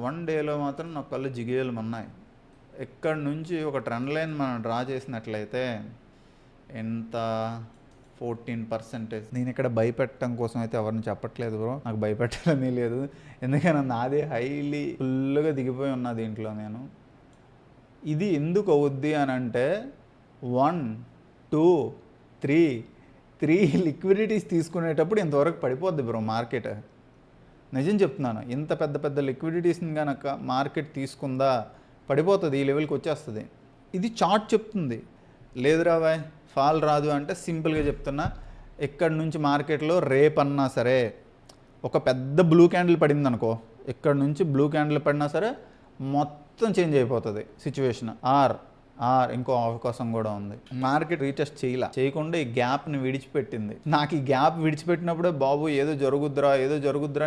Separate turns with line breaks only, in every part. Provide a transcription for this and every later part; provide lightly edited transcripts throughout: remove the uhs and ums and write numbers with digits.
One డేలో మాత్రం నా కళ్ళు జిగేలుమన్నాయి. ఇక్కడ నుంచి ఒక ట్రెండ్ లైన్ మనం డ్రా చేసినట్లయితే ఎంత 14%. నేను ఇక్కడ భయపెట్టడం కోసం అయితే ఎవరిని చెప్పట్లేదు బ్రో, నాకు భయపెట్టాలని లేదు. ఎందుకని నాది హైలీ ఫుల్గా దిగిపోయి ఉన్నా దీంట్లో నేను. ఇది ఎందుకు అవుద్ది అని అంటే 1 2 3 లిక్విడిటీస్ తీసుకునేటప్పుడు ఇంతవరకు పడిపోద్ది బ్రో మార్కెట్. నిజం చెప్తున్నాను, ఇంత పెద్ద పెద్ద లిక్విడిటీస్ని కనుక మార్కెట్ తీసుకుందా పడిపోతుంది, ఈ లెవెల్కి వచ్చేస్తుంది. ఇది చార్ట్ చెప్తుంది. లేదురా బాయ్ ఫాల్ రాదు అంటే సింపుల్గా చెప్తున్నా, ఎక్కడి నుంచి మార్కెట్లో రేపన్నా సరే ఒక పెద్ద బ్లూ క్యాండిల్ పడింది అనుకో, ఇక్కడ నుంచి బ్లూ క్యాండిల్ పడినా సరే మొత్తం చేంజ్ అయిపోతుంది సిచ్యువేషన్. ఆర్ ఇంకో అవకాశం కూడా ఉంది. మార్కెట్ రీటెస్ట్ చేయకుండా ఈ గ్యాప్ని విడిచిపెట్టింది. నాకు ఈ గ్యాప్ విడిచిపెట్టినప్పుడే బాబు ఏదో జరుగుద్దురా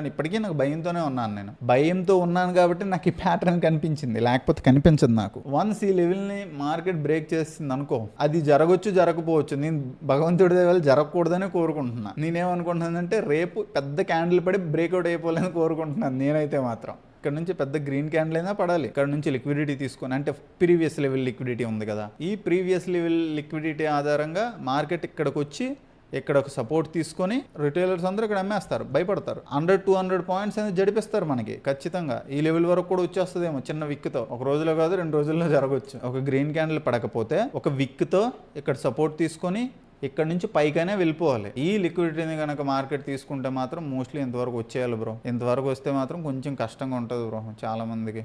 అని ఇప్పటికీ నాకు భయంతోనే ఉన్నాను. నేను భయంతో ఉన్నాను కాబట్టి నాకు ఈ ప్యాటర్న్ కనిపించింది, లేకపోతే కనిపించదు నాకు. వన్స్ ఈ లెవెల్ని మార్కెట్ బ్రేక్ చేసింది అనుకో, అది జరగచ్చు జరగకపోవచ్చు, నేను భగవంతుడి దగ్గర జరగకూడదని కోరుకుంటున్నా. నేనేమనుకుంటున్నానంటే రేపు పెద్ద క్యాండిల్ పడి బ్రేక్అవుట్ అయిపోలేదని కోరుకుంటున్నాను నేనైతే మాత్రం. ఇక్కడ నుంచి పెద్ద గ్రీన్ క్యాండిల్ అయినా పడాలి, ఇక్కడ నుంచి లిక్విడిటీ తీసుకొని, అంటే ప్రీవియస్ లెవెల్ లిక్విడిటీ ఉంది కదా, ఈ ప్రీవియస్ లెవెల్ లిక్విడిటీ ఆధారంగా మార్కెట్ ఇక్కడికి వచ్చి ఇక్కడ ఒక సపోర్ట్ తీసుకొని రిటైలర్స్ అందరూ ఇక్కడ అమ్మేస్తారు, భయపడతారు. 100-200 పాయింట్స్ అనేది జడిపిస్తారు మనకి ఖచ్చితంగా. ఈ లెవెల్ వరకు కూడా వచ్చేస్తుందేమో చిన్న విక్తో, ఒక రోజులో కాదు 2 రోజుల్లో జరగవచ్చు. ఒక గ్రీన్ క్యాండిల్ పడకపోతే ఒక విక్తో ఇక్కడ సపోర్ట్ తీసుకొని ఇక్కడ నుంచి పైకనే వెళ్ళిపోవాలి. ఈ లిక్విడిటీని కనుక మార్కెట్ తీసుకుంటే మాత్రం మోస్ట్లీ ఇంతవరకు వచ్చేయాలి బ్రో. ఇంతవరకు వస్తే మాత్రం కొంచెం కష్టంగా ఉంటుంది బ్రో చాలా మందికి.